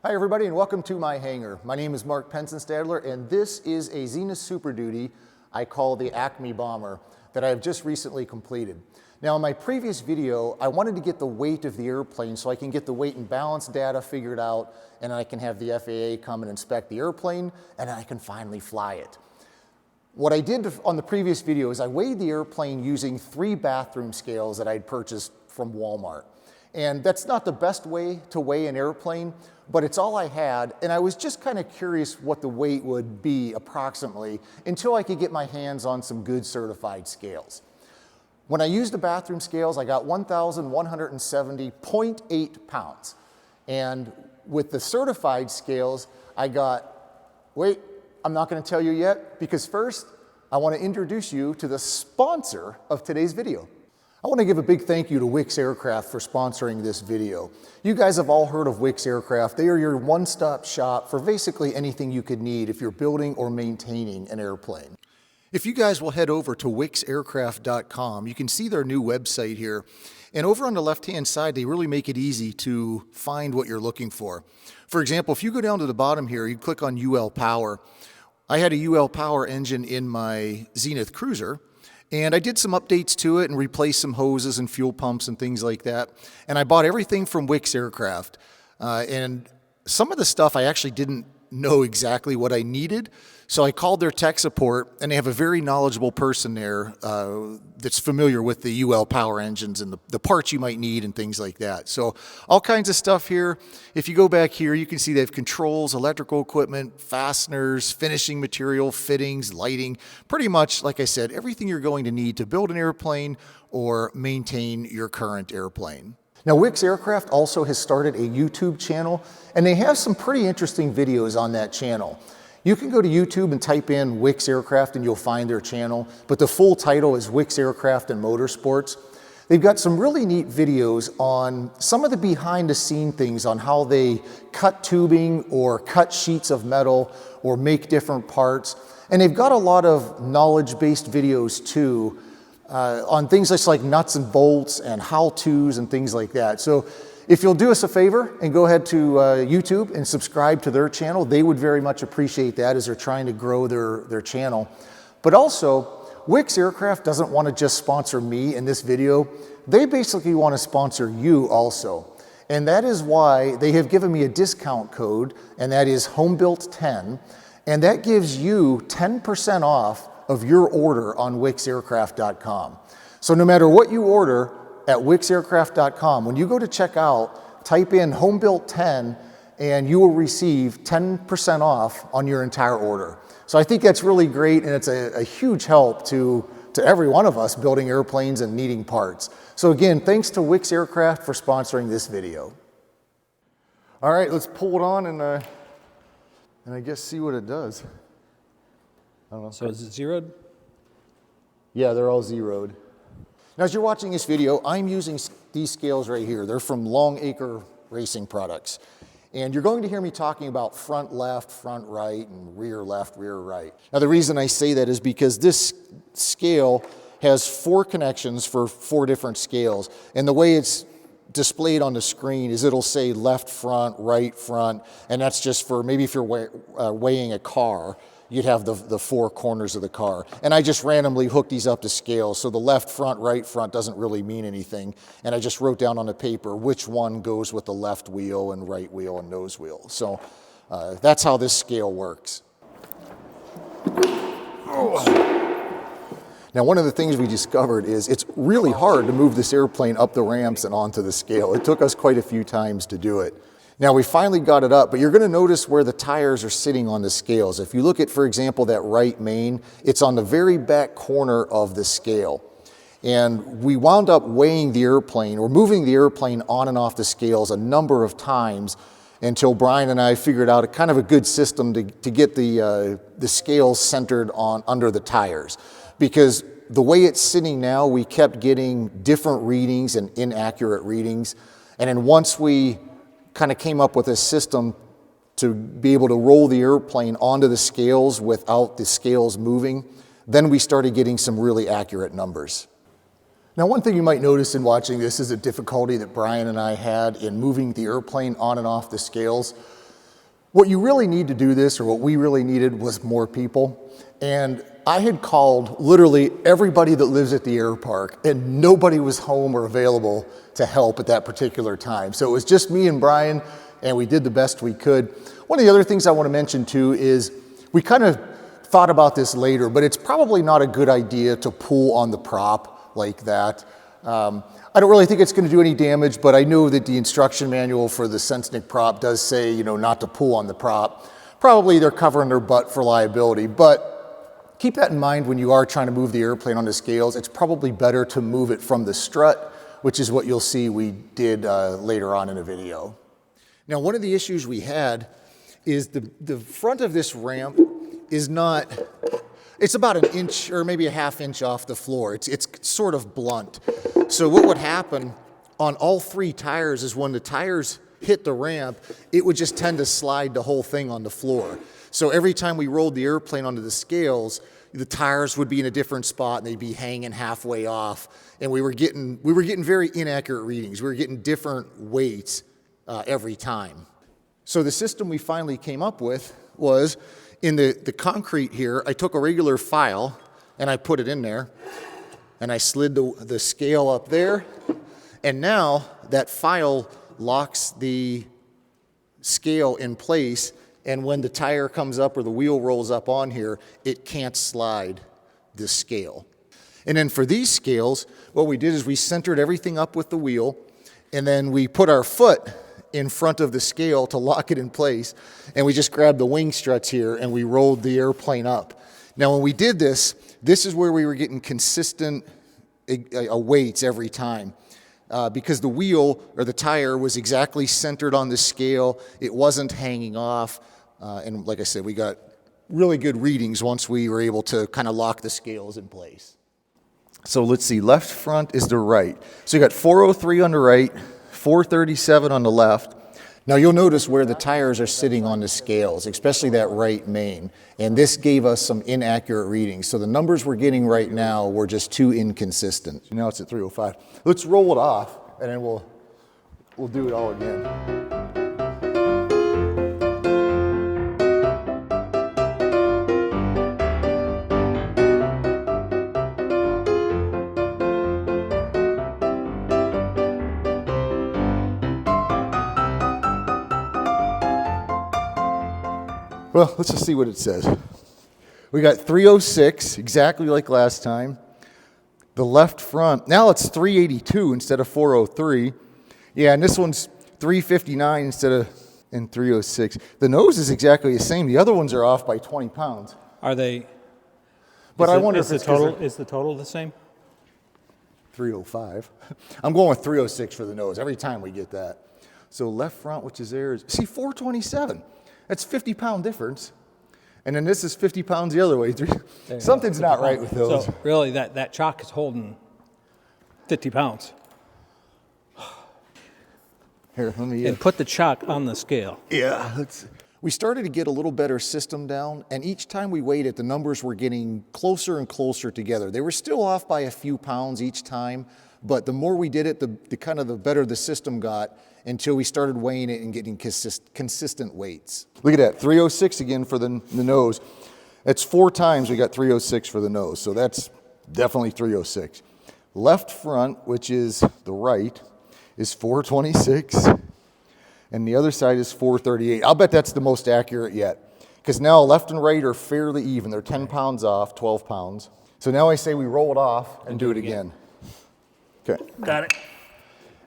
Hi everybody and welcome to my hangar. My name is Mark Pensenstadler and this is a Zenith Super Duty I call the Acme Bomber that I have just recently completed. Now in my previous video I wanted to get the weight of the airplane so I can get the weight and balance data figured out and I can have the FAA come and inspect the airplane and I can finally fly it. What I did on the previous video is I weighed the airplane using 3 bathroom scales that I'd purchased from Walmart. And that's not the best way to weigh an airplane, but it's all I had, and I was just kind of curious what the weight would be approximately until I could get my hands on some good certified scales. When I used the bathroom scales, I got 1,170.8 pounds. And with the certified scales, I got, wait, I'm not going to tell you yet, because first, I want to introduce you to the sponsor of today's video. I want to give a big thank you to Wicks Aircraft for sponsoring this video. You guys have all heard of Wicks Aircraft. They are your one-stop shop for basically anything you could need if you're building or maintaining an airplane. If you guys will head over to wicksaircraft.com, you can see their new website here. And over on the left-hand side, they really make it easy to find what you're looking for. For example, if you go down to the bottom here, you click on UL Power. I had a UL Power engine in my Zenith Cruiser. And I did some updates to it and replaced some hoses and fuel pumps and things like that. And I bought everything from Wicks Aircraft. And some of the stuff I actually didn't know exactly what I needed. So I called their tech support, and they have a very knowledgeable person there that's familiar with the UL Power engines and the parts you might need and things like that. So all kinds of stuff here. If you go back here, you can see they have controls, electrical equipment, fasteners, finishing material, fittings, lighting. Pretty much, like I said, everything you're going to need to build an airplane or maintain your current airplane. Now, Wicks Aircraft also has started a YouTube channel, and they have some pretty interesting videos on that channel. You can go to YouTube and type in Wicks Aircraft and you'll find their channel, but the full title is Wicks Aircraft and Motorsports. They've got some really neat videos on some of the behind-the-scene things on how they cut tubing or cut sheets of metal or make different parts. And they've got a lot of knowledge-based videos too, on things like nuts and bolts and how-tos and things like that. So if you'll do us a favor and go ahead to YouTube and subscribe to their channel, they would very much appreciate that as they're trying to grow their channel. But also, Wicks Aircraft doesn't want to just sponsor me in this video. They basically want to sponsor you also. And that is why they have given me a discount code, and that is HomeBuilt10. And that gives you 10% off of your order on wicksaircraft.com. So no matter what you order at wicksaircraft.com, when you go to check out, type in HomeBuilt10 and you will receive 10% off on your entire order. So I think that's really great, and it's a huge help to every one of us building airplanes and needing parts. So again, thanks to Wicks Aircraft for sponsoring this video. All right, let's pull it on and I guess see what it does. I don't know. So is it zeroed? Yeah, they're all zeroed. Now, as you're watching this video, I'm using these scales right here. They're from Long Acre Racing Products. And you're going to hear me talking about front left, front right, and rear left, rear right. Now, the reason I say that is because this scale has 4 connections for 4 different scales. And the way it's displayed on the screen is it'll say left front, right front, and that's just for maybe if you're weighing a car, you'd have the 4 corners of the car. And I just randomly hooked these up to scales, so the left front, right front doesn't really mean anything. And I just wrote down on the paper which one goes with the left wheel and right wheel and nose wheel. So that's how this scale works. Now, one of the things we discovered is it's really hard to move this airplane up the ramps and onto the scale. It took us quite a few times to do it. Now, we finally got it up, but you're going to notice where the tires are sitting on the scales. If you look at, for example, that right main, it's on the very back corner of the scale. And we wound up weighing the airplane or moving the airplane on and off the scales a number of times until Brian and I figured out a kind of a good system to get the scales centered on under the tires. Because the way it's sitting now, we kept getting different readings and inaccurate readings. And then once we kind of came up with a system to be able to roll the airplane onto the scales without the scales moving, then we started getting some really accurate numbers. Now, one thing you might notice in watching this is a difficulty that Brian and I had in moving the airplane on and off the scales. What you really need to do this, or what we really needed, was more people. And I had called literally everybody that lives at the air park, and nobody was home or available to help at that particular time. So it was just me and Brian, and we did the best we could. One of the other things I want to mention too is we kind of thought about this later, but it's probably not a good idea to pull on the prop like that. I don't really think it's going to do any damage, but I know that the instruction manual for the Cessnick prop does say, you know, not to pull on the prop. Probably they're covering their butt for liability, but keep that in mind when you are trying to move the airplane on the scales. It's probably better to move it from the strut, which is what you'll see we did later on in the video. Now, one of the issues we had is the front of this ramp is not, it's about an inch or maybe a half inch off the floor. It's sort of blunt. So what would happen on all three tires is when the tires hit the ramp, it would just tend to slide the whole thing on the floor. So every time we rolled the airplane onto the scales, the tires would be in a different spot and they'd be hanging halfway off. And we were getting very inaccurate readings. We were getting different weights every time. So the system we finally came up with was in the concrete here, I took a regular file and I put it in there and I slid the scale up there. And now that file locks the scale in place, and when the tire comes up or the wheel rolls up on here, it can't slide the scale. And then for these scales, what we did is we centered everything up with the wheel, and then we put our foot in front of the scale to lock it in place, and we just grabbed the wing struts here and we rolled the airplane up. Now when we did this is where we were getting consistent weights every time. Because the wheel or the tire was exactly centered on the scale, it wasn't hanging off, and like I said, we got really good readings once we were able to kind of lock the scales in place. So let's see, left front is the right. So you got 403 on the right, 437 on the left. Now you'll notice where the tires are sitting on the scales, especially that right main, and this gave us some inaccurate readings. So the numbers we're getting right now were just too inconsistent. So now it's at 305. Let's roll it off, and then we'll do it all again. Well, let's just see what it says. We got 306, exactly like last time. The left front, now it's 382 instead of 403. Yeah, and this one's 359 instead of 306. The nose is exactly the same. The other ones are off by 20 pounds. Are they? But I wonder if the total the same? 305. I'm going with 306 for the nose every time we get that. So left front, which is there, is, see, 427. That's 50-pound difference. And then this is 50 pounds the other way. Something's not right with those. So really, that chock is holding 50 pounds. Here, let me... And put the chock on the scale. Yeah. We started to get a little better system down, and each time we weighed it, the numbers were getting closer and closer together. They were still off by a few pounds each time, but the more we did it, the better the system got, until we started weighing it and getting consistent weights. Look at that, 306 again for the nose. That's 4 times we got 306 for the nose, so that's definitely 306. Left front, which is the right, is 426, and the other side is 438. I'll bet that's the most accurate yet, because now left and right are fairly even. They're 10 pounds off, 12 pounds. So now I say we roll it off and do it again. Okay. Got it.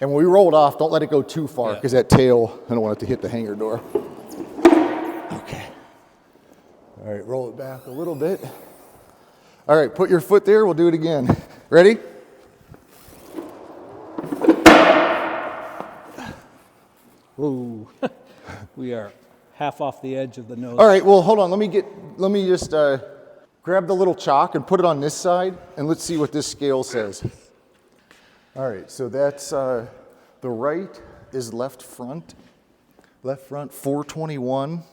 And when we roll it off, don't let it go too far, because that tail, I don't want it to hit the hangar door. Okay. All right, roll it back a little bit. All right, put your foot there. We'll do it again. Ready? Ooh. We are half off the edge of the nose. All right, well, hold on. Let me just grab the little chalk and put it on this side, and let's see what this scale says. All right, so that's the right is left front. Left front, 421.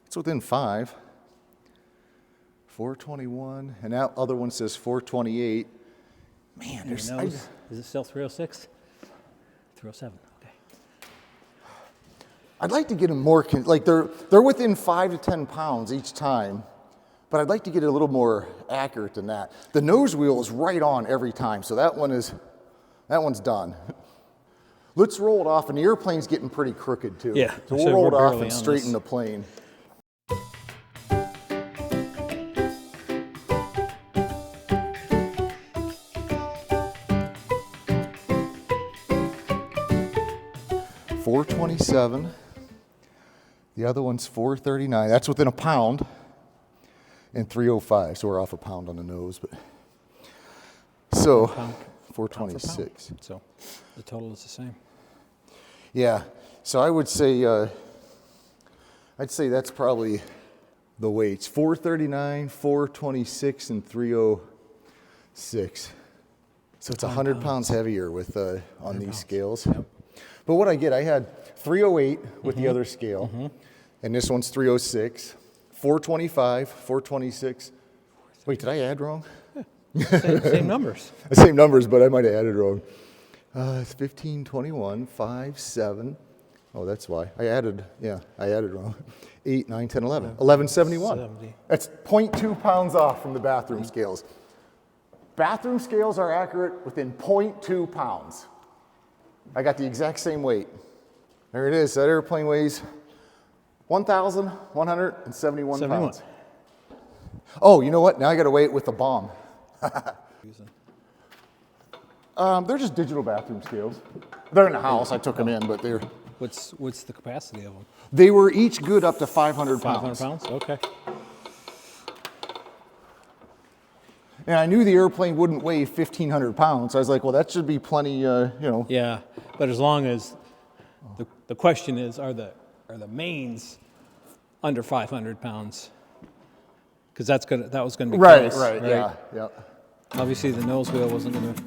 It's within 5. 421, and that other one says 428. Man, there's... Is it still 306? 307, okay. I'd like to get them more, like they're within 5 to 10 pounds each time, but I'd like to get it a little more accurate than that. The nose wheel is right on every time, so that one's done. Let's roll it off, and the airplane's getting pretty crooked too. Yeah, so so we'll roll we're it off barely and on straighten this. the plane. $427. The other one's $439. That's within a pound. And $305. So we're off a pound on the nose, but so Pound for pound. $426. So the total is the same. Yeah. So I would say I'd say that's probably the weights. 439, 426, and 306. So it's 100 pounds heavier with on these scales. Yep. But what I get, I had 308 with the other scale, and this one's 306, 425, 426. Wait, did I add wrong? Same numbers. The same numbers, but I might have added wrong. It's 15, 21, 5, 7. Oh, that's why. I added wrong. 8, 9, 10, 11. 1171. 70. That's 0.2 pounds off from the bathroom scales. Bathroom scales are accurate within 0.2 pounds. I got the exact same weight. There it is. That airplane weighs 1,171 pounds. Oh, you know what? Now I got to weigh it with the bomb. They're just digital bathroom scales. They're in the house. I took them in, but they're. What's the capacity of them? They were each good up to 500 pounds. 500 pounds? Okay. And I knew the airplane wouldn't weigh 1,500 pounds. So I was like, well, that should be plenty, Yeah, but as long as the question is, are the mains under 500 pounds? Because that was going to be Right, close, right, yeah, yeah. Obviously, the nose wheel wasn't going to.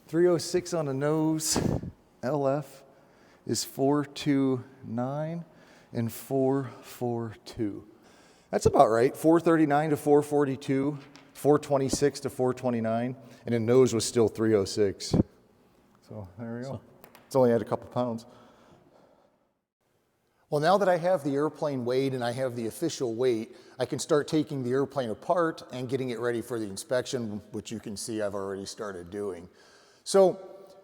.306 on the nose. LF is 429 and 442. That's about right. 439 to 442, 426 to 429, and the nose was still 306. So there we go. It's only had a couple pounds. Well, now that I have the airplane weighed and I have the official weight, I can start taking the airplane apart and getting it ready for the inspection, which you can see I've already started doing. So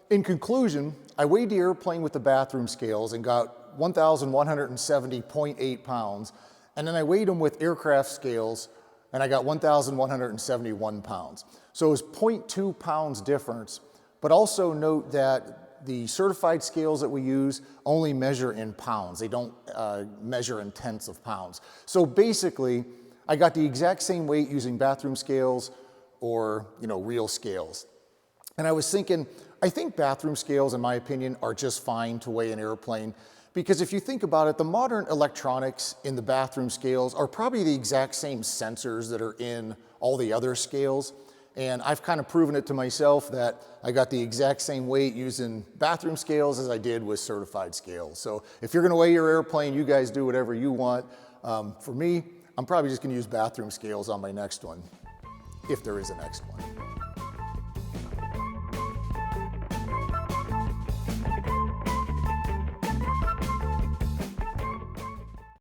in conclusion, I weighed the airplane with the bathroom scales and got 1,170.8 pounds. And then I weighed them with aircraft scales and I got 1,171 pounds. So it was 0.2 pounds difference, but also note that the certified scales that we use only measure in pounds. They don't measure in tenths of pounds. So basically, I got the exact same weight using bathroom scales or real scales. And I was thinking, I think bathroom scales, in my opinion, are just fine to weigh an airplane. Because if you think about it, the modern electronics in the bathroom scales are probably the exact same sensors that are in all the other scales. And I've kind of proven it to myself that I got the exact same weight using bathroom scales as I did with certified scales. So if you're going to weigh your airplane, you guys do whatever you want. For me, I'm probably just going to use bathroom scales on my next one, if there is a next one.